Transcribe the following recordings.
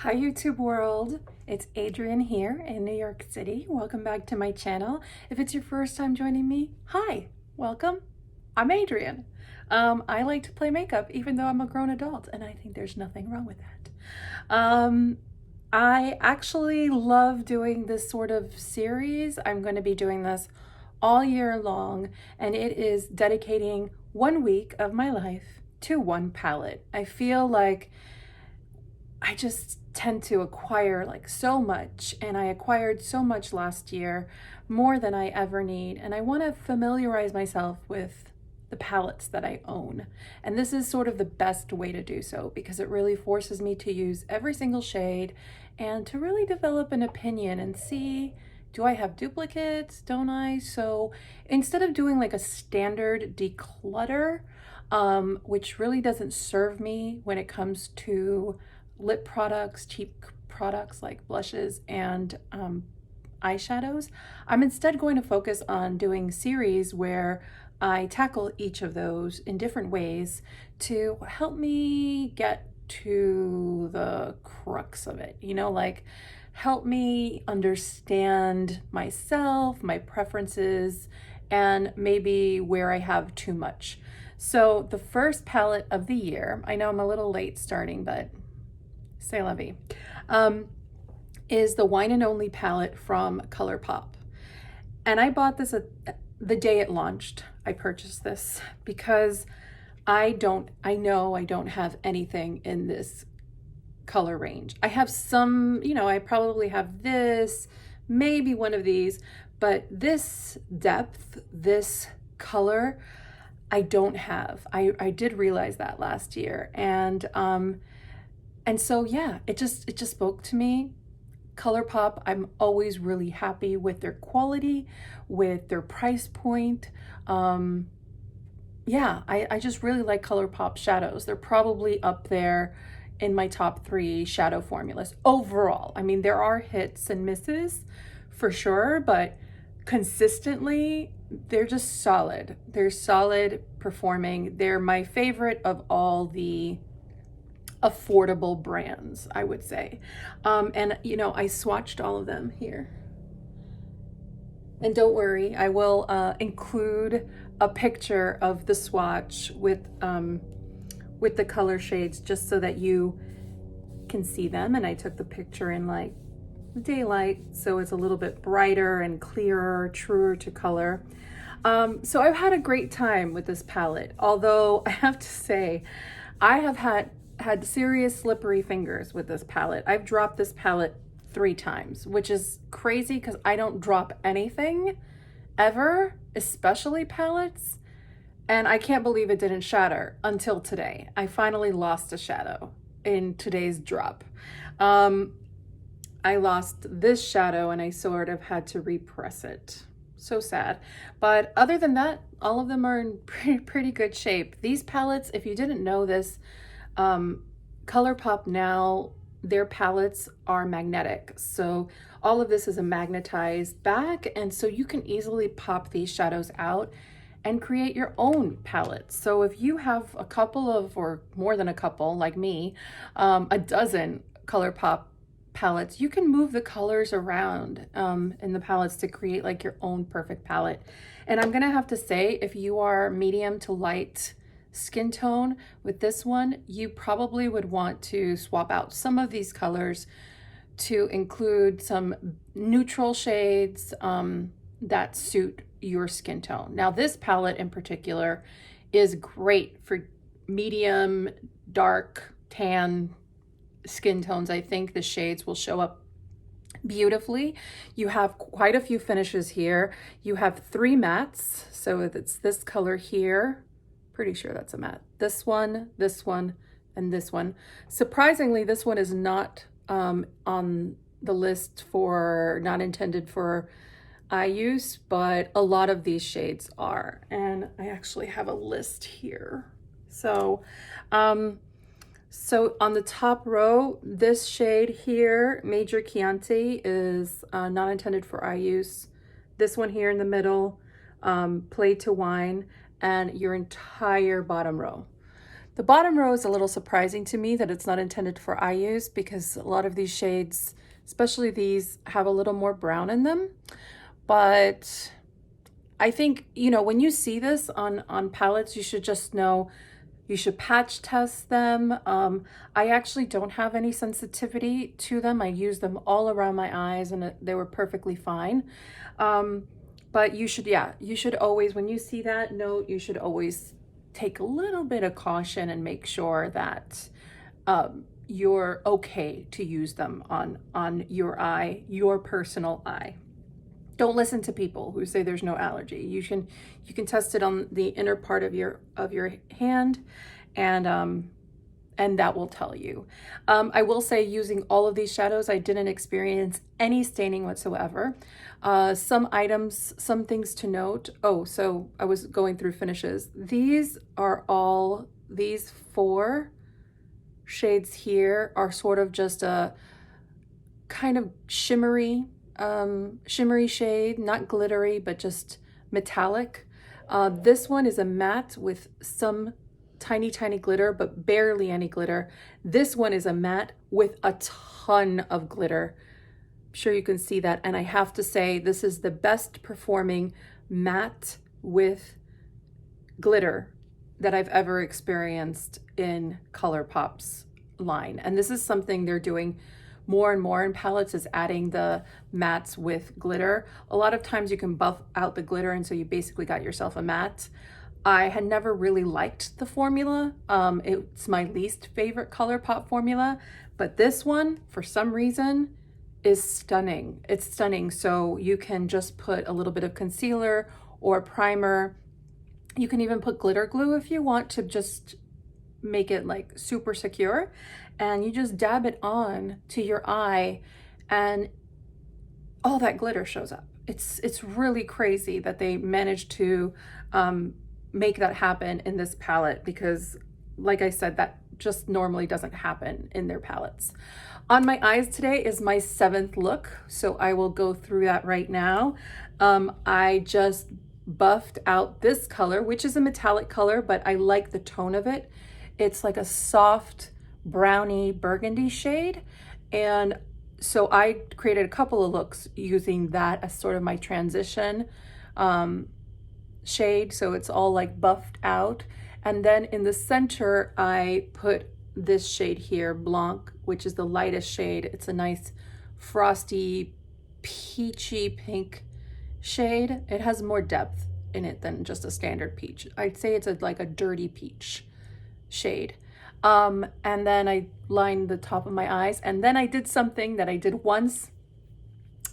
Hi YouTube world, it's Adrienne here in New York City. Welcome back to my channel. If it's your first time joining me, hi, welcome. I'm Adrienne. I like to play makeup even though I'm a grown adult, and I think there's nothing wrong with that. I actually love doing this sort of series. I'm going to be doing this all year long, and it is dedicating 1 week of my life to one palette. I feel like I just tend to acquire like so much, and I acquired so much last year, more than I ever need, and I want to familiarize myself with the palettes that I own. And this is sort of the best way to do so because it really forces me to use every single shade and to really develop an opinion and see, do I have duplicates? Don't I? So instead of doing like a standard declutter, which really doesn't serve me when it comes to lip products, cheap products like blushes and eyeshadows, I'm instead going to focus on doing series where I tackle each of those in different ways to help me get to the crux of it, like help me understand myself, my preferences, and maybe where I have too much. So the first palette of the year, I know I'm a little late starting, but c'est la vie, is the Wine and Only palette from Colourpop. And I bought this the day it launched. I purchased this because I know I don't have anything in this color range. I have some, I probably have this, maybe one of these, but this depth, this color, I don't have. I did realize that last year. And so, yeah, it just spoke to me. Colourpop, I'm always really happy with their quality, with their price point. Yeah, I just really like Colourpop shadows. They're probably up there in my top 3 shadow formulas overall. I mean, there are hits and misses for sure, but consistently, they're just solid. They're solid performing. They're my favorite of all the affordable brands, I would say. And I swatched all of them here. And don't worry, I will include a picture of the swatch with the color shades just so that you can see them. And I took the picture in like daylight, so it's a little bit brighter and clearer, truer to color. So I've had a great time with this palette, although I have to say I have had serious slippery fingers with this palette. I've dropped this palette 3 times, which is crazy because I don't drop anything ever, especially palettes. And I can't believe it didn't shatter until today. I finally lost a shadow in today's drop. I lost this shadow and I sort of had to repress it. So sad. But other than that, all of them are in pretty good shape. These palettes, if you didn't know this, Colourpop now, their palettes are magnetic. So all of this is a magnetized bag, and so you can easily pop these shadows out and create your own palette. So if you have a couple of, or more than a couple, like me, a dozen Colourpop palettes, you can move the colors around in the palettes to create like your own perfect palette. And I'm gonna have to say, if you are medium to light skin tone with this one, you probably would want to swap out some of these colors to include some neutral shades that suit your skin tone. Now this palette in particular is great for medium, dark, tan skin tones. I think the shades will show up beautifully. You have quite a few finishes here. You have 3 mattes, so it's this color here. Pretty sure that's a matte. This one, and this one. Surprisingly, this one is not on the list for not intended for eye use, but a lot of these shades are. And I actually have a list here. So, so on the top row, this shade here, Major Chianti, is not intended for eye use. This one here in the middle, Play to Wine, and your entire bottom row. The bottom row is a little surprising to me that it's not intended for eye use, because a lot of these shades, especially these, have a little more brown in them. But I think, you know, when you see this on palettes, you should just know you should patch test them. I actually don't have any sensitivity to them. I use them all around my eyes and they were perfectly fine. But you should, yeah, you should always, when you see that note, you should always take a little bit of caution and make sure that you're okay to use them on your eye, your personal eye. Don't listen to people who say there's no allergy. You can test it on the inner part of your hand, and that will tell you. I will say, using all of these shadows, I didn't experience any staining whatsoever. Some items, some things to note. Oh, so I was going through finishes. These 4 shades here are sort of just a kind of shimmery shade, not glittery, but just metallic. This one is a matte with some tiny glitter, but barely any glitter. This one is a matte with a ton of glitter. I'm sure you can see that. And I have to say, this is the best performing matte with glitter that I've ever experienced in Colourpop's line. And this is something they're doing more and more in palettes, is adding the mattes with glitter. A lot of times you can buff out the glitter, and so you basically got yourself a matte. I had never really liked the formula. It's my least favorite Colourpop formula, but this one, for some reason, is stunning. It's stunning. So you can just put a little bit of concealer or primer. You can even put glitter glue if you want to just make it like super secure, and you just dab it on to your eye and all that glitter shows up. It's really crazy that they managed to make that happen in this palette, because like I said, that just normally doesn't happen in their palettes. On my eyes today is my 7th look, so I will go through that right now. I just buffed out this color, which is a metallic color, but I like the tone of it. It's like a soft browny burgundy shade, and so I created a couple of looks using that as sort of my transition shade, so it's all like buffed out. And then in the center I put this shade here, Blanc, which is the lightest shade. It's a nice frosty peachy pink shade. It has more depth in it than just a standard peach. I'd say it's like a dirty peach shade. And then I lined the top of my eyes, and then I did something that I did once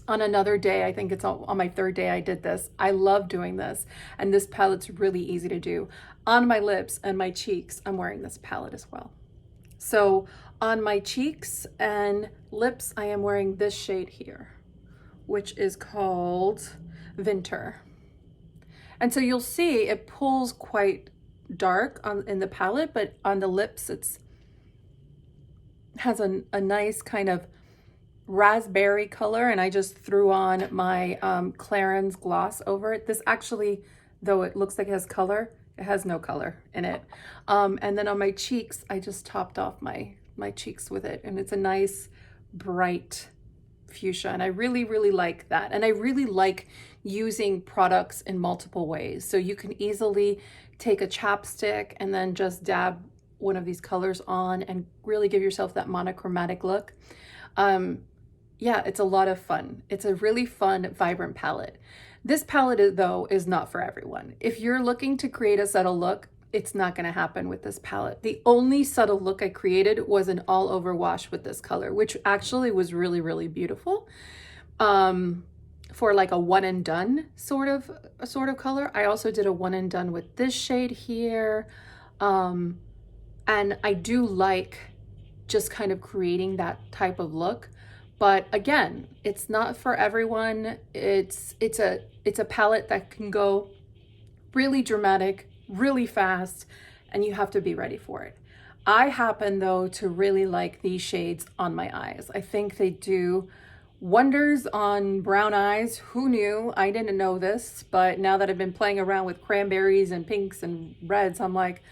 on another day. I think it's on my 3rd day I did this. I love doing this, and this palette's really easy to do. On my lips and my cheeks, I'm wearing this palette as well. So on my cheeks and lips, I am wearing this shade here, which is called Winter. And so you'll see it pulls quite dark in the palette, but on the lips has a nice kind of raspberry color, and I just threw on my Clarins gloss over it. This actually, though it looks like it has color, it has no color in it. And then on my cheeks, I just topped off my cheeks with it, and it's a nice bright fuchsia, and I really like that. And I really like using products in multiple ways. So you can easily take a chapstick and then just dab one of these colors on and really give yourself that monochromatic look. Yeah, it's a lot of fun. It's a really fun, vibrant palette. This palette, though, is not for everyone. If you're looking to create a subtle look, it's not going to happen with this palette. The only subtle look I created was an all over wash with this color, which actually was really beautiful. For like a one and done sort of color. I also did a one and done with this shade here. And I do like just kind of creating that type of look. But again, it's not for everyone. It's a palette that can go really dramatic, really fast, and you have to be ready for it. I happen though to really like these shades on my eyes. I think they do wonders on brown eyes. Who knew? I didn't know this, but now that I've been playing around with cranberries and pinks and reds, I'm like,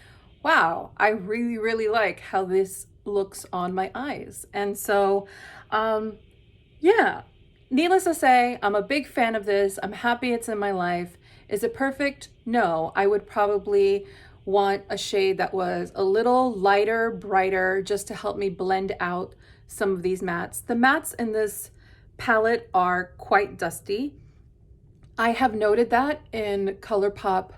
wow, I really, really like how this looks on my eyes. And so, yeah, needless to say, I'm a big fan of this. I'm happy it's in my life. Is it perfect? No, I would probably want a shade that was a little lighter, brighter, just to help me blend out some of these mattes. The mattes in this palette are quite dusty. I have noted that in Colourpop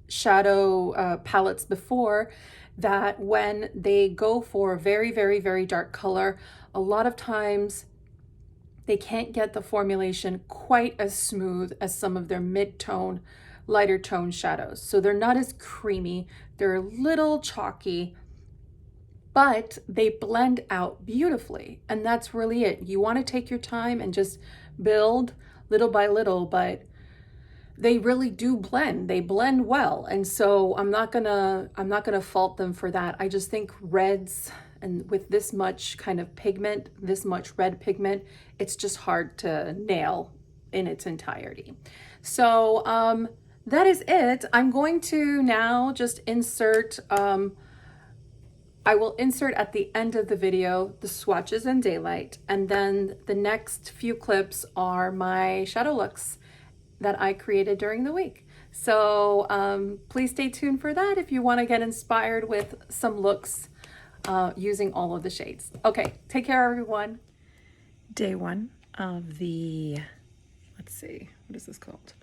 shadow palettes before, that when they go for a very, very, very dark color, a lot of times they can't get the formulation quite as smooth as some of their mid-tone, lighter tone shadows. So they're not as creamy, they're a little chalky, but they blend out beautifully. And that's really it. You want to take your time and just build little by little, but they really do blend. They blend well. And so I'm not gonna fault them for that. I just think reds, and with this much kind of pigment, this much red pigment, it's just hard to nail in its entirety. So that is it. I'm going to now just insert, I will insert at the end of the video the swatches and daylight, and then the next few clips are my shadow looks that I created during the week. So please stay tuned for that if you want to get inspired with some looks using all of the shades. Okay, take care everyone. Day one of the, let's see, what is this called?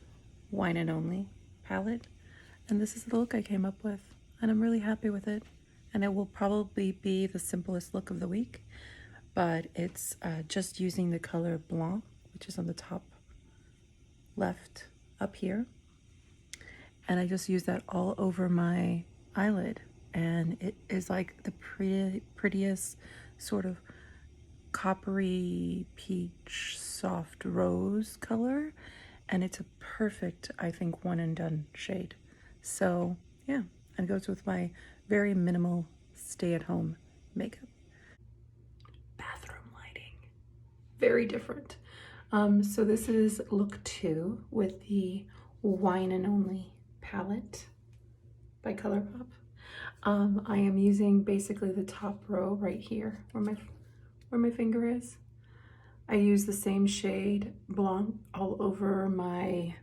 Wine and Only palette. And this is the look I came up with, and I'm really happy with it. And it will probably be the simplest look of the week, but it's just using the color Blanc, which is on the top left up here, and I just use that all over my eyelid, and it is like the prettiest sort of coppery peach soft rose color, and it's a perfect, I think, one and done shade. So yeah, and it goes with my very minimal stay-at-home makeup. Bathroom lighting, very different. So this is look 2 with the Wine and Only palette by Colourpop. I am using basically the top row right here where my finger is. I use the same shade Blanc all over my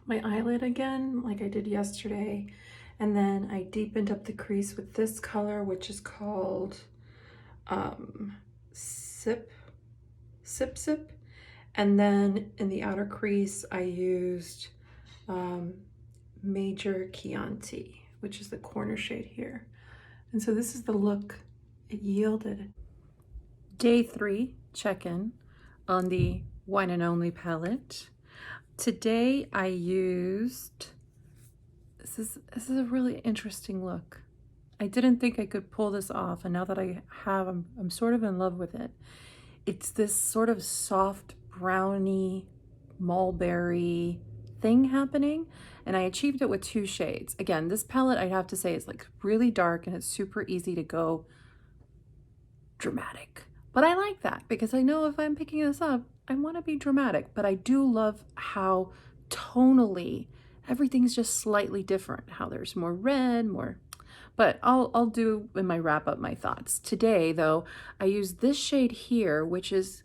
eyelid again, like I did yesterday. And then I deepened up the crease with this color, which is called Sip. And then in the outer crease, I used Major Chianti, which is the corner shade here. And so this is the look it yielded. Day 3 check-in on the Wine and Only palette. Today I used, this is a really interesting look. I didn't think I could pull this off, and now that I have, I'm sort of in love with it. It's this sort of soft brownie mulberry thing happening, and I achieved it with 2 shades. Again, this palette, I'd have to say, is like really dark, and it's super easy to go dramatic. But I like that because I know if I'm picking this up, I want to be dramatic, but I do love how tonally everything's just slightly different, how there's more red, more, but I'll do in my wrap up my thoughts. Today though, I use this shade here, which is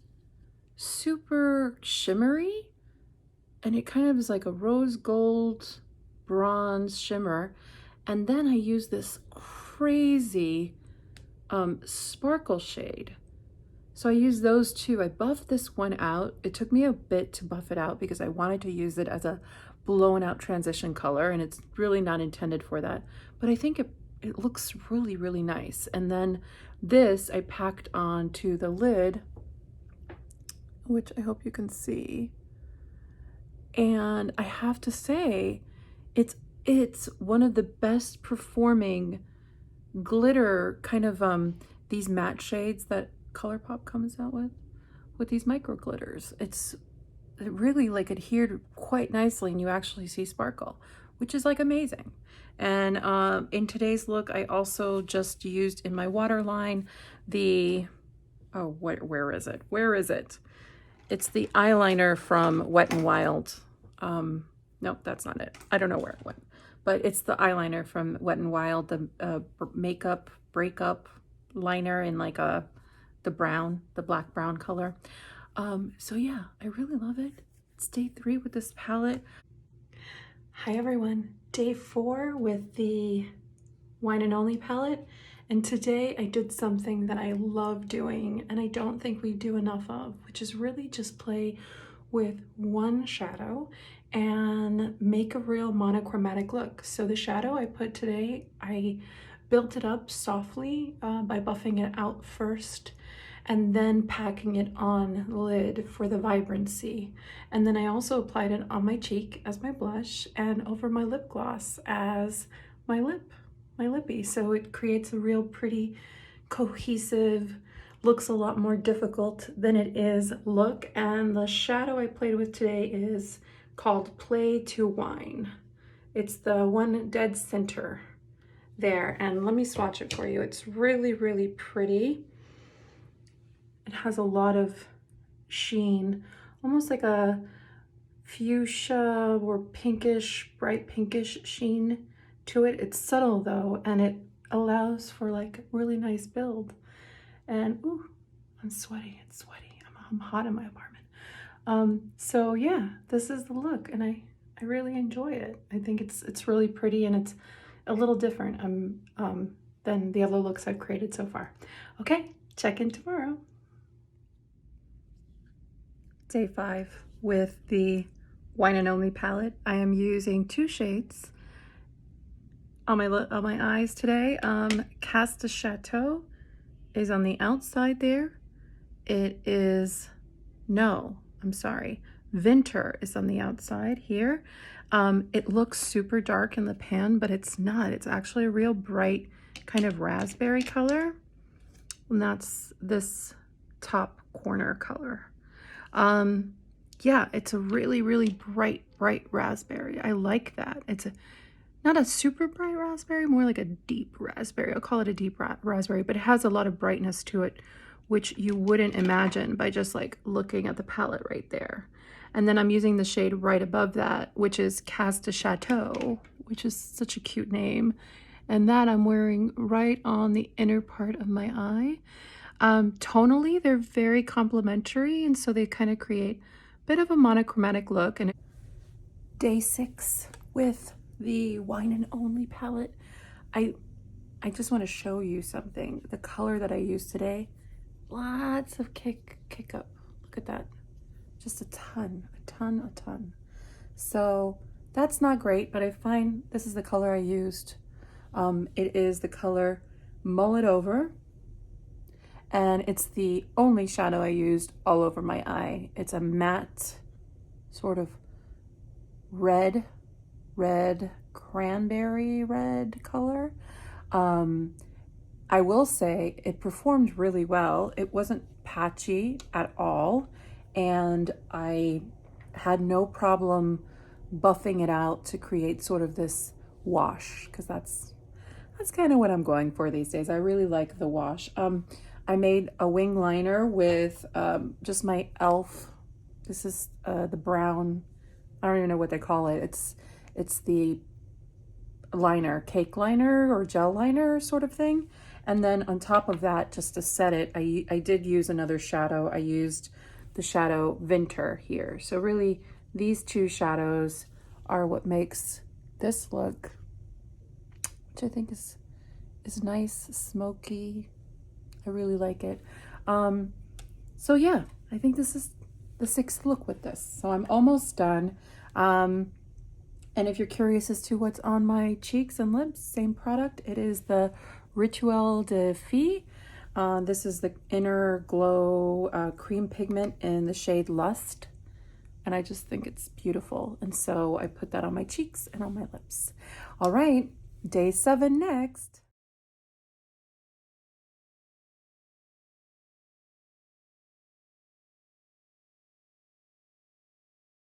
super shimmery, and it kind of is like a rose gold bronze shimmer. And then I use this crazy sparkle shade. So I use those two. I buffed this one out. It took me a bit to buff it out because I wanted to use it as a blown out transition color, and it's really not intended for that. But I think it looks really, really nice. And then this I packed onto the lid, which I hope you can see. And I have to say, it's one of the best performing glitter kind of these matte shades that Colourpop comes out with these micro glitters. It really like adhered quite nicely, and you actually see sparkle, which is like amazing. And in today's look, I also just used in my waterline the, oh, where is it? Where is it? It's the eyeliner from Wet n Wild. Nope, that's not it. I don't know where it went. but it's the eyeliner from Wet n Wild, the makeup breakup liner in like the black brown color. So yeah, I really love it. It's day 3 with this palette. Hi everyone, day 4 with the Wine and Only palette. And today I did something that I love doing and I don't think we do enough of, which is really just play with one shadow and make a real monochromatic look. So the shadow I put today, I built it up softly by buffing it out first and then packing it on the lid for the vibrancy. And then I also applied it on my cheek as my blush and over my lip gloss as my lippy. So it creates a real pretty cohesive, looks a lot more difficult than it is look. And the shadow I played with today is called Play to Wine. It's the one dead center there. And let me swatch it for you. It's really, really pretty. It has a lot of sheen, almost like a fuchsia or pinkish, bright pinkish sheen to it. It's subtle though, and it allows for like really nice build. And ooh, I'm sweaty, it's sweaty. I'm hot in my apartment. So yeah, this is the look and I really enjoy it. I think it's really pretty and it's a little different than the other looks I've created so far. Okay, check in tomorrow. Day 5 with the Wine and Only palette. I am using 2 shades on my eyes today. Cast de Chateau is on the outside there. It is, no, I'm sorry, Vinter is on the outside here. It looks super dark in the pan, but it's not. It's actually a real bright kind of raspberry color. And that's this top corner color. Yeah, it's a really, really bright raspberry. I like that. It's not a super bright raspberry, more like a deep raspberry. I'll call it a deep raspberry, but it has a lot of brightness to it, which you wouldn't imagine by just like looking at the palette right there. And then I'm using the shade right above that, which is Cast de Chateau, which is such a cute name. And that I'm wearing right on the inner part of my eye. Tonally, they're very complementary, and so they kind of create a bit of a monochromatic look. And day 6 with the Wine and Only palette. I just want to show you something. The color that I used today, lots of kick up. Look at that. Just a ton. So that's not great, but I find this is the color I used. It is the color Mull It Over. And it's the only shadow I used all over my eye. It's a matte sort of red cranberry red color. I will say it performed really well. It wasn't patchy at all. And I had no problem buffing it out to create sort of this wash, because that's kind of what I'm going for these days. I really like the wash. I made a wing liner with just my e.l.f. This is the brown, I don't even know what they call it. It's the liner, cake liner or gel liner sort of thing. And then on top of that, just to set it, I did use another shadow. I used the shadow Vinter here. So really these 2 shadows are what makes this look, which I think is nice, smoky. I really like it. So yeah, I think this is the 6th look with this. So I'm almost done. And if you're curious as to what's on my cheeks and lips, same product. It is the Rituel de Fille. This is the Inner Glow cream pigment in the shade Lust. And I just think it's beautiful. And so I put that on my cheeks and on my lips. All right, day 7 next.